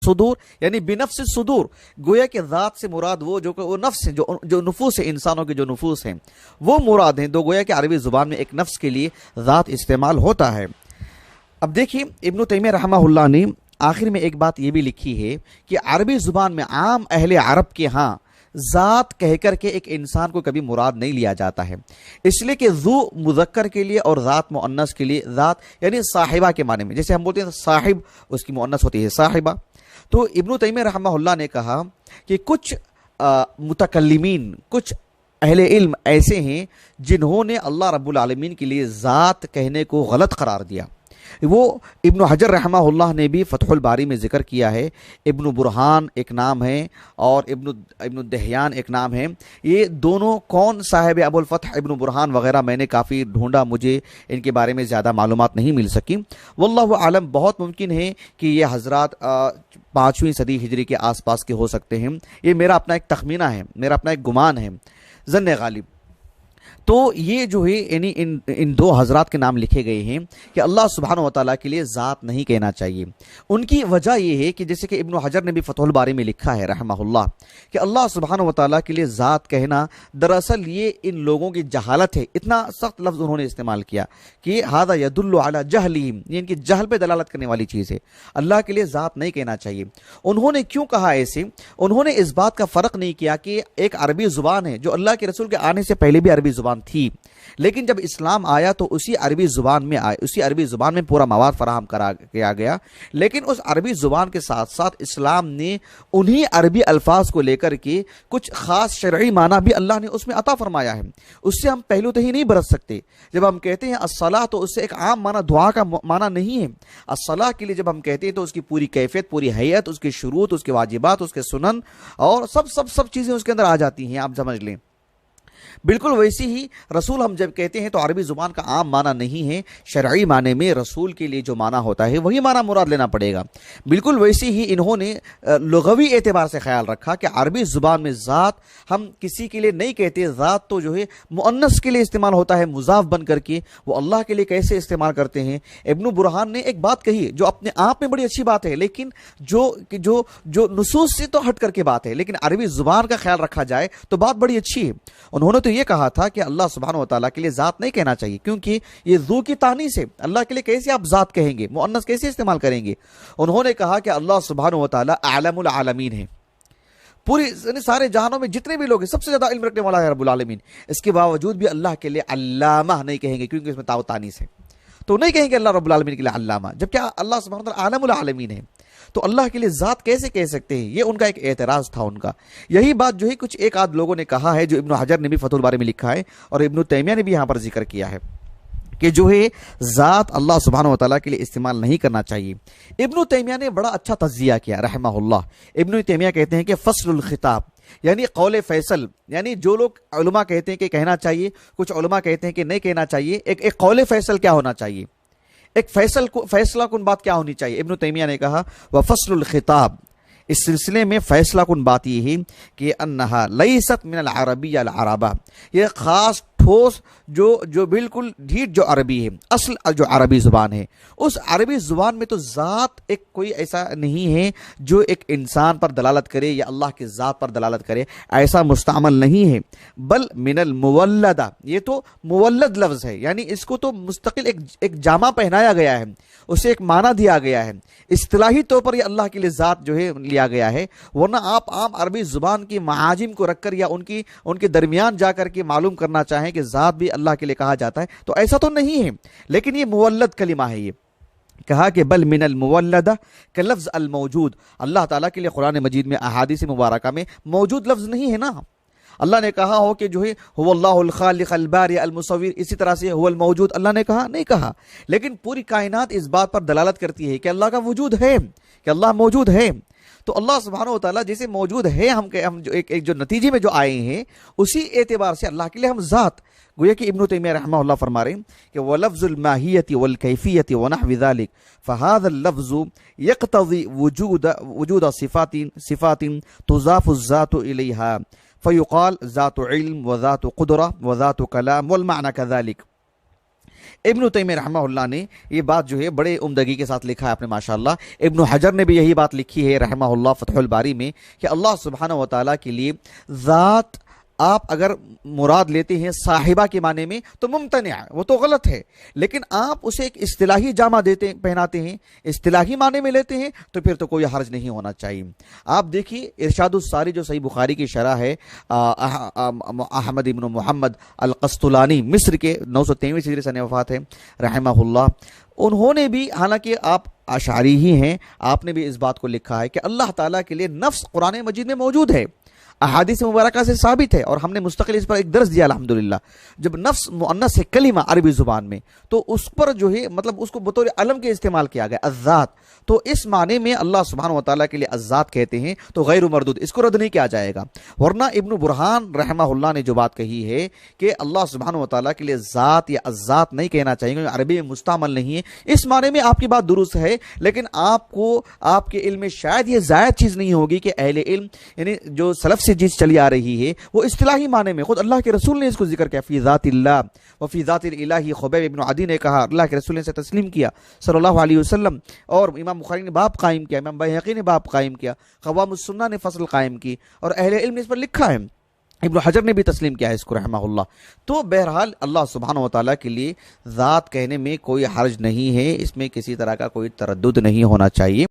صدور یعنی بنفس الصدور، گویا کہ ذات سے مراد وہ وہ نفس ہیں، جو نفوس ہیں، انسانوں کے جو نفوس ہیں وہ مراد ہیں. تو گویا کہ عربی زبان میں ایک نفس کے لیے ذات استعمال ہوتا ہے. اب دیکھیے ابن تیمیہ رحمہ اللہ نے آخر میں ایک بات یہ بھی لکھی ہے کہ عربی زبان میں عام اہل عرب کے ہاں ذات کہہ کر کے ایک انسان کو کبھی مراد نہیں لیا جاتا ہے، اس لیے کہ ذو مذکر کے لیے اور ذات مؤنث کے لیے، ذات یعنی صاحبہ کے معنی میں، جیسے ہم بولتے ہیں صاحب، اس کی مؤنث ہوتی ہے صاحبہ. تو ابن تیمیہ رحمہ اللہ نے کہا کہ کچھ متکلمین، کچھ اہل علم ایسے ہیں جنہوں نے اللہ رب العالمین کے لیے ذات کہنے کو غلط قرار دیا. وہ ابن حجر رحمہ اللہ نے بھی فتح الباری میں ذکر کیا ہے. ابن برہان ایک نام ہے اور ابن دہیان ایک نام ہے. یہ دونوں کون صاحب ابو الفتح ابن برہان وغیرہ میں نے کافی ڈھونڈا، مجھے ان کے بارے میں زیادہ معلومات نہیں مل سکی. واللہ عالم، بہت ممکن ہے کہ یہ حضرات 5ویں صدی ہجری کے آس پاس کے ہو سکتے ہیں. یہ میرا اپنا ایک تخمینہ ہے، میرا اپنا ایک گمان ہے، ظن غالب. تو یہ جو ہے یعنی ان دو حضرات کے نام لکھے گئے ہیں کہ اللہ سبحانہ و تعالیٰ کے لیے ذات نہیں کہنا چاہیے. ان کی وجہ یہ ہے کہ جیسے کہ ابن حجر نے بھی فتح الباری میں لکھا ہے رحمہ اللہ کہ اللہ سبحانہ و تعالیٰ کے لیے ذات کہنا دراصل یہ ان لوگوں کی جہالت ہے. اتنا سخت لفظ انہوں نے استعمال کیا کہ ھذا یدل علی جہلہم، یہ ان کی جہل پہ دلالت کرنے والی چیز ہے. اللہ کے لیے ذات نہیں کہنا چاہیے. انہوں نے کیوں کہا ایسے؟ انہوں نے اس بات کا فرق نہیں کیا کہ ایک عربی زبان ہے جو اللہ کے رسول کے آنے سے پہلے بھی عربی زبان تھی، لیکن جب اسلام آیا تو اسی عربی زبان میں پورا مواد فراہم کیا گیا. لیکن اس عربی زبان کے ساتھ ساتھ اسلام نے انہی عربی الفاظ کو لے کر کے کچھ خاص شرعی معنی بھی اللہ نے اس میں عطا فرمایا ہے. اس سے ہم پہلو تہی نہیں برت سکتے. جب ہم کہتے ہیں الصلاۃ تو اس سے ایک عام معنی دعا کا معنی نہیں ہے. الصلاۃ کے لیے جب ہم کہتے ہیں تو اس کی پوری کیفیت، پوری حیت، اس کے شروط، اس کے واجبات، اس کے سنن اور سب چیزیں اس کے اندر آ جاتی ہیں، آپ سمجھ لیں. بالکل ویسی ہی رسول ہم جب کہتے ہیں تو عربی زبان کا عام معنی نہیں ہے، شرعی معنی میں رسول کے لیے جو معنی ہوتا ہے وہی معنی مراد لینا پڑے گا. بالکل ویسی ہی انہوں نے لغوی اعتبار سے خیال رکھا کہ عربی زبان میں ذات ہم کسی کے لیے نہیں کہتے. ذات تو جو ہے مؤنث کے لیے استعمال ہوتا ہے مضاف بن کر کے، وہ اللہ کے لیے کیسے استعمال کرتے ہیں. ابن برہان نے ایک بات کہی جو اپنے آپ میں بڑی اچھی بات ہے، لیکن جو نصوص سے تو ہٹ کر کے بات ہے، لیکن عربی زبان کا خیال رکھا جائے تو بات بڑی اچھی ہے. انہوں نے تو یہ کہا تھا کہ اللہ سبحانہ و تعالیٰ کے لیے ذات نہیں کہنا چاہیے، کیونکہ یہ ذو کی تانیث ہے. اللہ کے لیے کیسے آپ ذات کہیں گے، مؤنث کیسے استعمال کریں گے. انہوں نے کہا کہ اللہ سبحانہ و تعالیٰ اعلم العالمین ہے، پوری سارے جہانوں میں جتنے بھی لوگ ہیں سب سے زیادہ علم رکھنے والا ہے رب العالمین. اس کے باوجود بھی اللہ کے لیے علامہ نہیں کہیں گے کیونکہ اس میں تاء و تانیث ہے، تو نہیں کہیں گے اللہ رب العالمین کے لیے علامہ، جبکہ اللہ سبحانہ و تعالیٰ عالم العالمین ہے. تو اللہ کے لیے ذات کیسے کہہ سکتے ہیں؟ یہ ان کا ایک اعتراض تھا ان کا. یہی بات جو ہے کچھ ایک آدھ لوگوں نے کہا ہے، جو ابن حجر نے بھی فتح الباری میں لکھا ہے اور ابن تیمیہ نے بھی یہاں پر ذکر کیا ہے کہ جو ہے ذات اللہ سبحانہ و تعالیٰ کے لیے استعمال نہیں کرنا چاہیے. ابن تیمیہ نے بڑا اچھا تجزیہ کیا رحمہ اللہ. ابن تیمیہ کہتے ہیں کہ فصل الخطاب یعنی قول فیصل، یعنی جو لوگ علماء کہتے ہیں کہ کہنا چاہیے، کچھ علماء کہتے ہیں کہ نہیں کہنا چاہیے، ایک قول فیصل کیا ہونا چاہیے، ایک فیصلہ کن بات کیا ہونی چاہیے. ابن تیمیہ نے کہا وفصل الخطاب، اس سلسلے میں فیصلہ کن بات یہ ہے کہ انہا لیست من العربی العربہ، یہ خاص ٹھوس جو بالکل ڈھیٹ جو عربی ہے، اصل جو عربی زبان ہے، اس عربی زبان میں تو ذات ایک کوئی ایسا نہیں ہے جو ایک انسان پر دلالت کرے یا اللہ کی ذات پر دلالت کرے، ایسا مستعمل نہیں ہے. بل من المولدہ، یہ تو مولد لفظ ہے، یعنی اس کو تو مستقل ایک جامہ پہنایا گیا ہے، اسے ایک معنی دیا گیا ہے. اصطلاحی طور پر یہ اللہ کے لیے ذات جو ہے لیا گیا ہے، ورنہ آپ عام عربی زبان کی معاجم کو رکھ کر یا ان کے درمیان جا کر کے معلوم کرنا چاہیں کہ ذات بھی اللہ کے لیے کہا جاتا ہے تو ایسا تو نہیں ہے. لیکن یہ مولد کلمہ ہے. یہ کہا کہ بل من المولدہ کہ لفظ الموجود، اللہ تعالیٰ کے لیے قرآن مجید میں احادیث مبارکہ میں موجود لفظ نہیں ہے نا. اللہ نے کہا ہو کہ جو ہے هو اللہ الخالق البارئ المصور، اسی طرح سے هو الموجود اللہ نے کہا نہیں کہا. لیکن پوری کائنات اس بات پر دلالت کرتی ہے کہ اللہ کا وجود ہے، کہ اللہ موجود ہے. تو اللہ سبحانہ و تعالیٰ جیسے موجود ہے، ہم جو ایک جو نتیجے میں جو آئے ہیں اسی اعتبار سے اللہ کے لیے ہم ذات، گویا کہ ابن تیمیہ رحمہ اللہ فرما رہے ہیں کہ وَلَفْظُ الْمَاهِيَّةِ وَالْكَيْفِيَّةِ وَنَحْوِ ذَلِكَ فَهَذَا اللَّفْظُ يَقْتَضِي وُجُودَ صِفَاتٍ تُضَافُ الذَّاتُ إِلَيْهَا فَيُقَالُ ذَاتُ عِلْمٍ وَذَاتُ قُدْرَةٍ وَذَاتُ كَلَامٍ وَالْمَعْنَى كَذَلِكَ. ابن تیمیہ رحمہ اللہ نے یہ بات جو ہے بڑے عمدگی کے ساتھ لکھا ہے اپنے ماشاءاللہ. ابن حجر نے بھی یہی بات لکھی ہے رحمہ اللہ فتح الباری میں کہ اللہ سبحانہ و تعالیٰ کے لیے ذات آپ اگر مراد لیتے ہیں صاحبہ کے معنی میں تو ممتنع ہے، وہ تو غلط ہے، لیکن آپ اسے ایک اصطلاحی جامہ پہناتے ہیں، اصطلاحی معنی میں لیتے ہیں تو پھر تو کوئی حرج نہیں ہونا چاہیے. آپ دیکھیے ارشاد الساری جو صحیح بخاری کی شرح ہے، احمد ابن محمد القسطلانی مصر کے 923 ہجری سنہ وفات ہے رحمہ اللہ. انہوں نے بھی، حالانکہ آپ اشعری ہی ہیں، آپ نے بھی اس بات کو لکھا ہے کہ اللہ تعالیٰ کے لیے نفس قرآن مجید میں موجود ہے، احادیث مبارکہ سے ثابت ہے، اور ہم نے مستقل اس پر ایک درس دیا الحمدللہ. جب نفس مؤنث ہے کلمہ عربی زبان میں تو اس پر جو ہے مطلب اس کو بطور علم کے استعمال کیا گیا الذات، تو اس معنی میں اللہ سبحانہ و تعالیٰ کے لیے الذات کہتے ہیں تو غیر مردود، اس کو رد نہیں کیا جائے گا. ورنہ ابن برہان رحمہ اللہ نے جو بات کہی ہے کہ اللہ سبحانہ و تعالیٰ کے لیے ذات یا الذات نہیں کہنا چاہیے کیونکہ عربی میں مستعمل نہیں ہے، اس معنی میں آپ کی بات درست ہے، لیکن آپ کو آپ کے علم میں شاید یہ زائد چیز نہیں ہوگی کہ اہل علم یعنی جو سلف سے چیز چلی آ رہی ہے وہ اصطلاحی معنی میں، خود اللہ کے رسول نے اس کو ذکر کیا، فی ذات اللہ و فی ذات الالہ. خبیب ابن عدی نے کہا، اللہ کے رسول نے اسے تسلیم کیا صلی اللہ علیہ وسلم، اور امام بخاری نے باب قائم کیا، امام بیہقی نے باب قائم کیا، قوام السنہ نے فصل قائم کی، اور اہل علم نے اس پر لکھا ہے، ابن حجر نے بھی تسلیم کیا ہے اس کو رحمہ اللہ. تو بہرحال اللہ سبحانہ و تعالیٰ کے لیے ذات کہنے میں کوئی حرج نہیں ہے، اس میں کسی طرح کا کوئی تردد نہیں ہونا چاہیے.